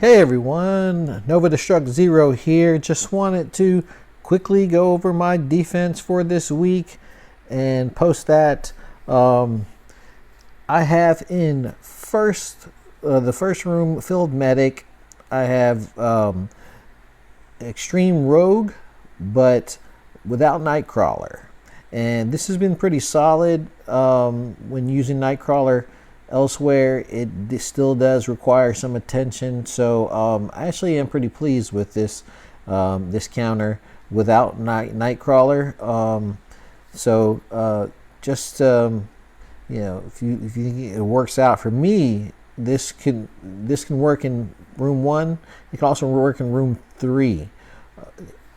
Hey everyone, Nova Destruct Zero here. Just wanted to quickly go over my defense for this week and post that. I have in the first room Field Medic. I have Extreme Rogue, but without Nightcrawler, and this has been pretty solid when using Nightcrawler. Elsewhere, it still does require some attention, so I actually am pretty pleased with this this counter without Nightcrawler. If you think it works out for me, this can work in room 1. It can also work in room 3.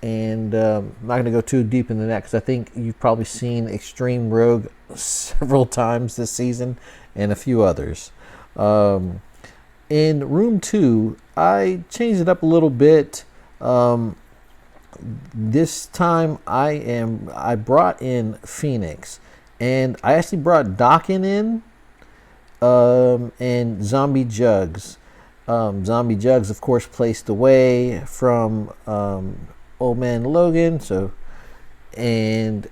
And I'm not going to go too deep into that because I think you've probably seen Extreme Rogue several times this season and a few others. In room 2, I changed it up a little bit. This time I brought in Phoenix, and I actually brought Dawkins in and Zombie Jugs. Zombie Jugs, of course, placed away from Old Man Logan, so that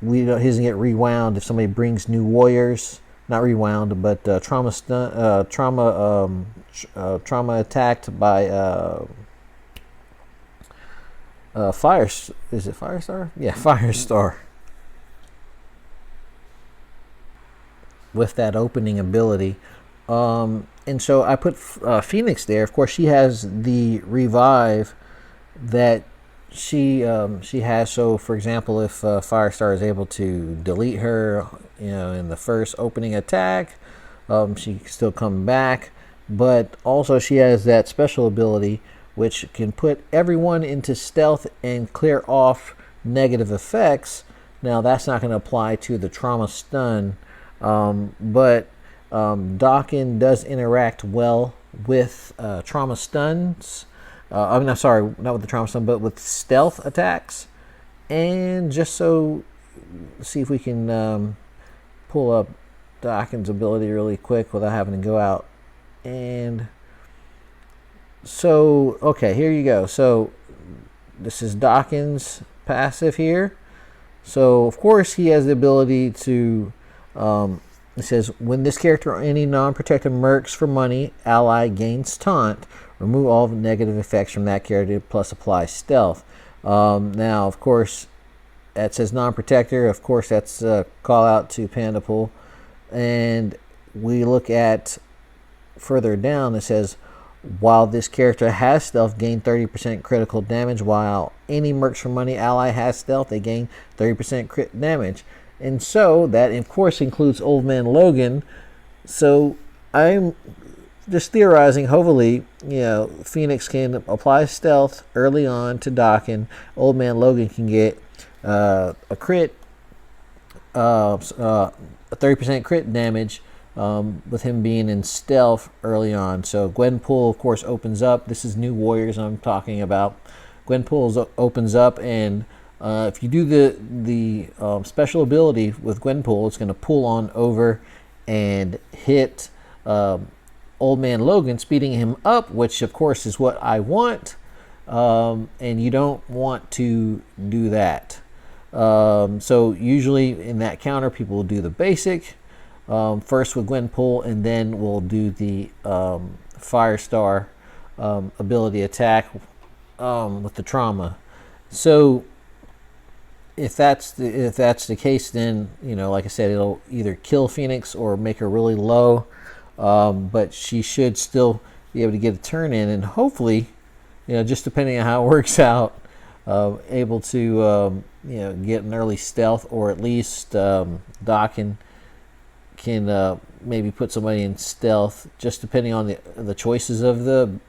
he doesn't get rewound if somebody brings new warriors. Not rewound, but trauma attacked by fire. Is it Firestar? Yeah, Firestar. With that opening ability. And so I put Phoenix there. Of course, she has the revive that she has. So, for example, if Firestar is able to delete her, in the first opening attack, she can still come back. But also, she has that special ability which can put everyone into stealth and clear off negative effects. Now, that's not going to apply to the trauma stun, but Dawkins does interact well with trauma stuns. I'm sorry, not with the trauma stun, but with stealth attacks. And just so, see if we can pull up Dawkins' ability really quick without having to go out. And so, okay, here you go. So this is Dawkins' passive here. So of course he has the ability to. It says, when this character or any non-protected mercs for money ally gains taunt, remove all negative effects from that character plus apply stealth. Now, of course, that says non-protector. Of course, that's a call out to Pandapool. And we look at further down, it says, while this character has stealth, gain 30% critical damage. While any mercs for money ally has stealth, they gain 30% crit damage. And so that, of course, includes Old Man Logan. So I'm just theorizing, hopefully, Phoenix can apply stealth early on to Dawkins. Old Man Logan can get a crit, a 30% crit damage with him being in stealth early on. So Gwenpool, of course, opens up. This is new warriors I'm talking about. Gwenpool opens up, and if you do the special ability with Gwenpool, it's going to pull on over and hit Old Man Logan, speeding him up, which of course is what I want. And you don't want to do that. So usually in that counter, people will do the basic first with Gwenpool, and then we'll do the Firestar ability attack with the trauma. So if that's the case, then like I said, it'll either kill Phoenix or make her really low, but she should still be able to get a turn in, and hopefully, just depending on how it works out, able to get an early stealth, or at least Dawkins can maybe put somebody in stealth, just depending on the choices of the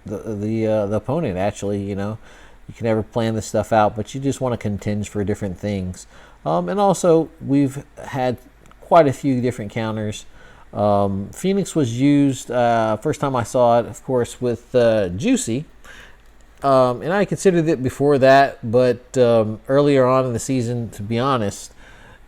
opponent. Actually, you can never plan this stuff out, but you just want to contend for different things. And also, we've had quite a few different counters. Phoenix was used, first time I saw it, of course, with Juicy. And I considered it before that, but earlier on in the season, to be honest,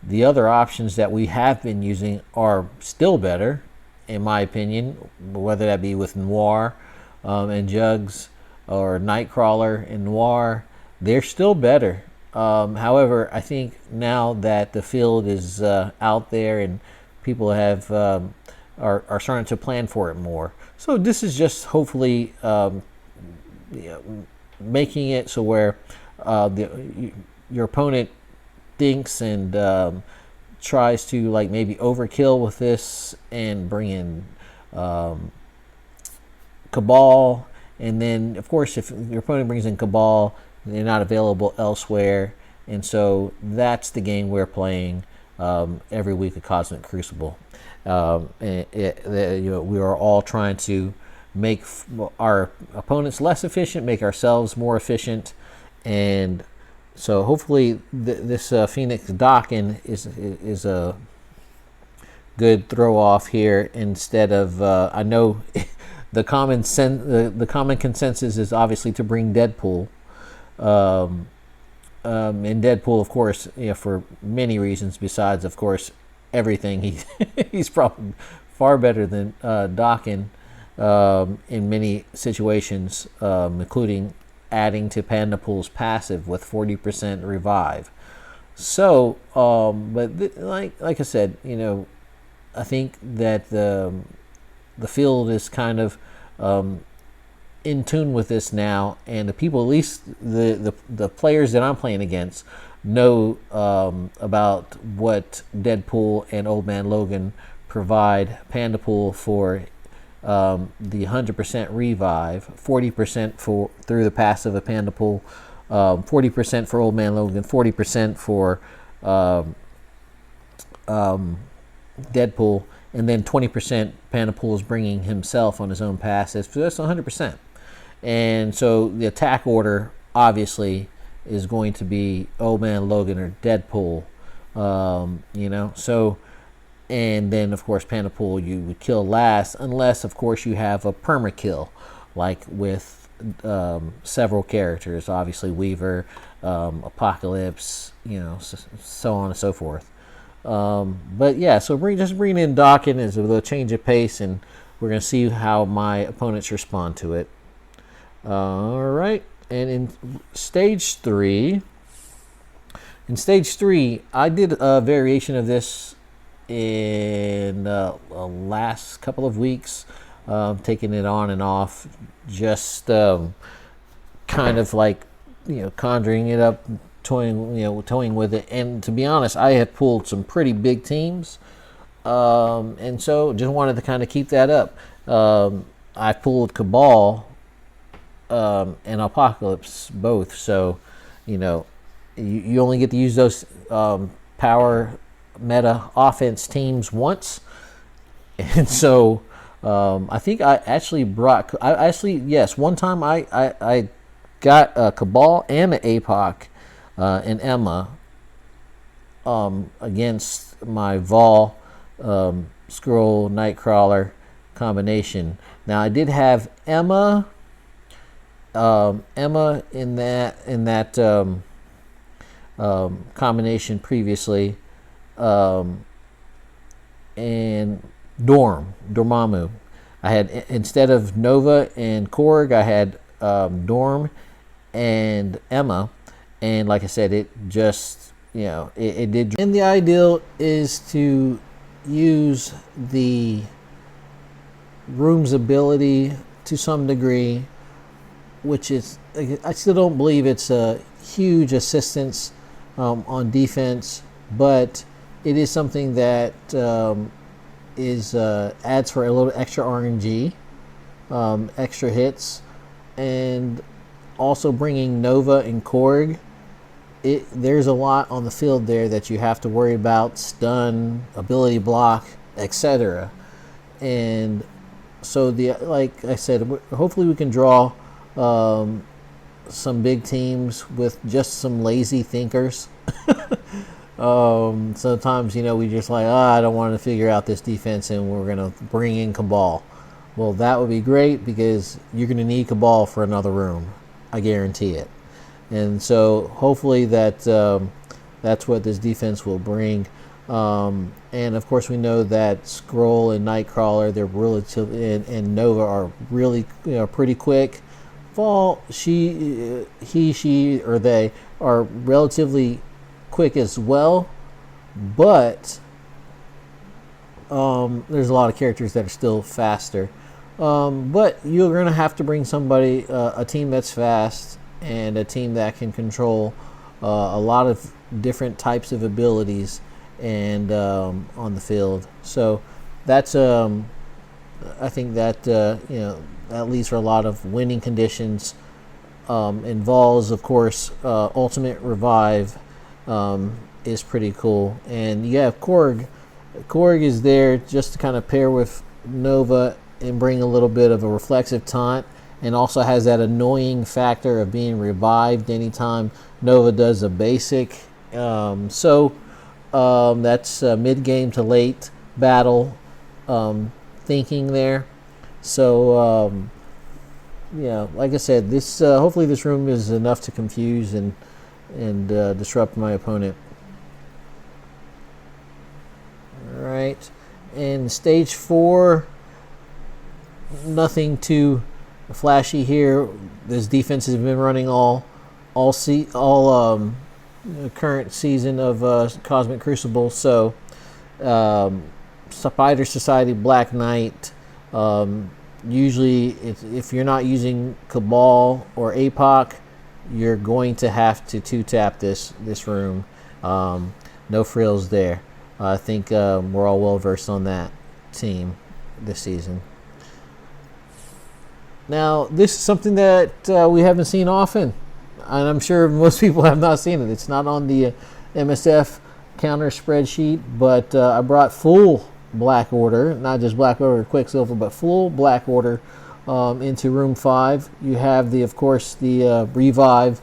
the other options that we have been using are still better. in my opinion, whether that be with Noir and Jugs or Nightcrawler and Noir, they're still better. However, I think now that the field is out there and people have are starting to plan for it more, so this is just hopefully making it so where your opponent thinks and tries to like maybe overkill with this and bring in Cabal, and then of course if your opponent brings in Cabal, they're not available elsewhere, and so that's the game we're playing every week at Cosmic Crucible. We are all trying to make our opponents less efficient, make ourselves more efficient, and so hopefully this Phoenix Docking is a good throw off here instead of I know the common consensus is obviously to bring Deadpool. And Deadpool, of course, for many reasons besides, of course, everything, he's probably far better than Docking in many situations, including adding to Pandapool's passive with 40% revive. So, but like I said, I think that the field is kind of in tune with this now, and the people, at least the players that I'm playing against, know about what Deadpool and Old Man Logan provide Pandapool for the 100% revive, 40% through the passive of Pandapool, 40% for Old Man Logan, 40% for Deadpool, and then 20% Pandapool is bringing himself on his own passive. So that's 100%. And so the attack order obviously is going to be Old Man Logan or Deadpool, so, and then of course Pandapool you would kill last, unless of course you have a permakill like with several characters, obviously Weaver, Apocalypse, so on and so forth. But yeah, so just bring in Docking is a little change of pace, and we're going to see how my opponents respond to it. All right, and in stage 3, I did a variation of this in the last couple of weeks, taking it on and off, just kind of like conjuring it up, toying with it. And to be honest, I have pulled some pretty big teams, and so just wanted to kind of keep that up. I pulled Cabal and Apocalypse both, so you only get to use those power meta offense teams once, and so I think I actually brought one time I got a Cabal and an APOC and Emma against my Vol Skrull Nightcrawler combination. Now I did have Emma in that combination previously, and Dormammu. I had, instead of Nova and Korg, I had Dorm and Emma, and like I said, it just it did. And the ideal is to use the room's ability to some degree, which is, I still don't believe it's a huge assistance on defense, but it is something that adds for a little extra RNG, extra hits, and also bringing Nova and Korg. There's a lot on the field there that you have to worry about: stun, ability block, etc. And so like I said, hopefully we can draw some big teams with just some lazy thinkers. Sometimes we just like, I don't want to figure out this defense, and we're gonna bring in Cabal. Well, that would be great, because you're gonna need Cabal for another room, I guarantee it. And so hopefully that's what this defense will bring. And of course, we know that Scroll and Nightcrawler, they're relatively, and Nova are really, pretty quick. Fall, she, or they are relatively quick as well, but there's a lot of characters that are still faster. But you're going to have to bring somebody, a team that's fast and a team that can control a lot of different types of abilities and on the field. So that's I think that that leads for a lot of winning conditions. Involves, of course, ultimate revive is pretty cool, and you have Korg. Korg is there just to kind of pair with Nova and bring a little bit of a reflexive taunt, and also has that annoying factor of being revived anytime Nova does a basic. That's mid-game to late battle thinking there. So, like I said, this hopefully this room is enough to confuse and disrupt my opponent. All right, and stage 4, nothing too flashy here. This defense has been running all current season of Cosmic Crucible. So Spider Society Black Knight, usually if you're not using Cabal or APOC, you're going to have to 2-tap this room. No frills there. I think we're all well versed on that team this season. Now, this is something that we haven't seen often, and I'm sure most people have not seen it. It's not on the MSF counter spreadsheet, but I brought full Black Order, not just Black Order Quicksilver, but full Black Order into Room 5. You have, of course, the Revive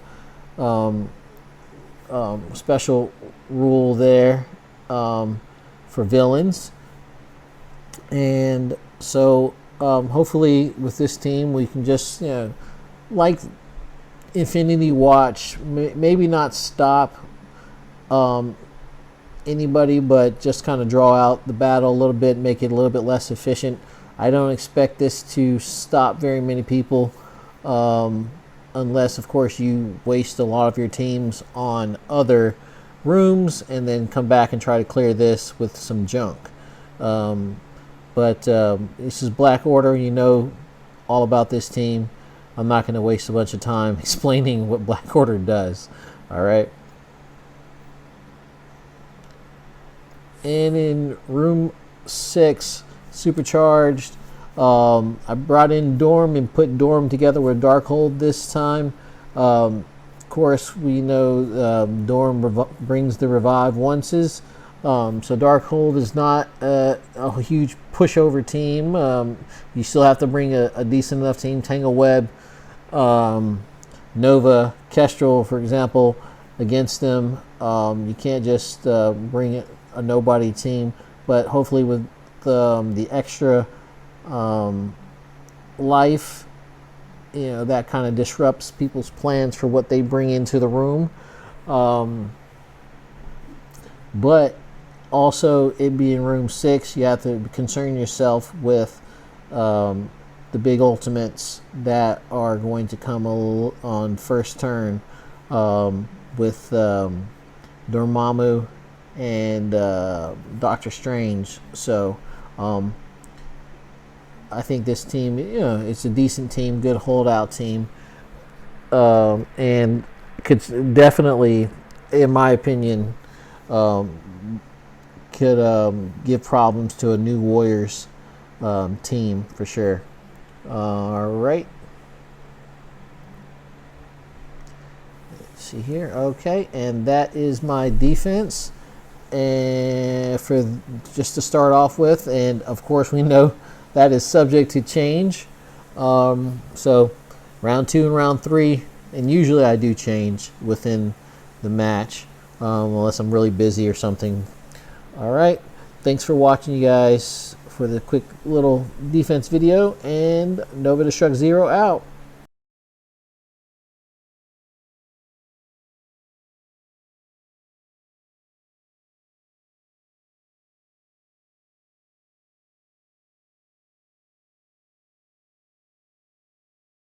special rule there for villains. And so hopefully with this team we can just, like Infinity Watch, maybe not stop anybody, but just kind of draw out the battle a little bit, make it a little bit less efficient. I don't expect this to stop very many people, unless, of course, you waste a lot of your teams on other rooms and then come back and try to clear this with some junk. But this is Black Order. You know all about this team. I'm not going to waste a bunch of time explaining what Black Order does. All right. And in Room 6, Supercharged, I brought in Dorm and put Dorm together with Darkhold this time. Of course, we know Dorm brings the revive onces. So Darkhold is not a huge pushover team. You still have to bring a decent enough team. Tangle Web, Nova, Kestrel, for example, against them. You can't just bring a nobody team, but hopefully with the extra life, that kind of disrupts people's plans for what they bring into the room. But also, it being Room 6, you have to concern yourself with the big ultimates that are going to come on first turn with Dormammu and Doctor Strange. So I think this team, it's a decent team, good holdout team, and could definitely, in my opinion, could give problems to a new Warriors team for sure. All right. Let's see here. Okay, and that is my defense. And for just to start off with, and of course we know that is subject to change. So round 2 and round 3, and usually I do change within the match, unless I'm really busy or something. All right, thanks for watching, you guys, for the quick little defense video, and Nova Destruct Zero out.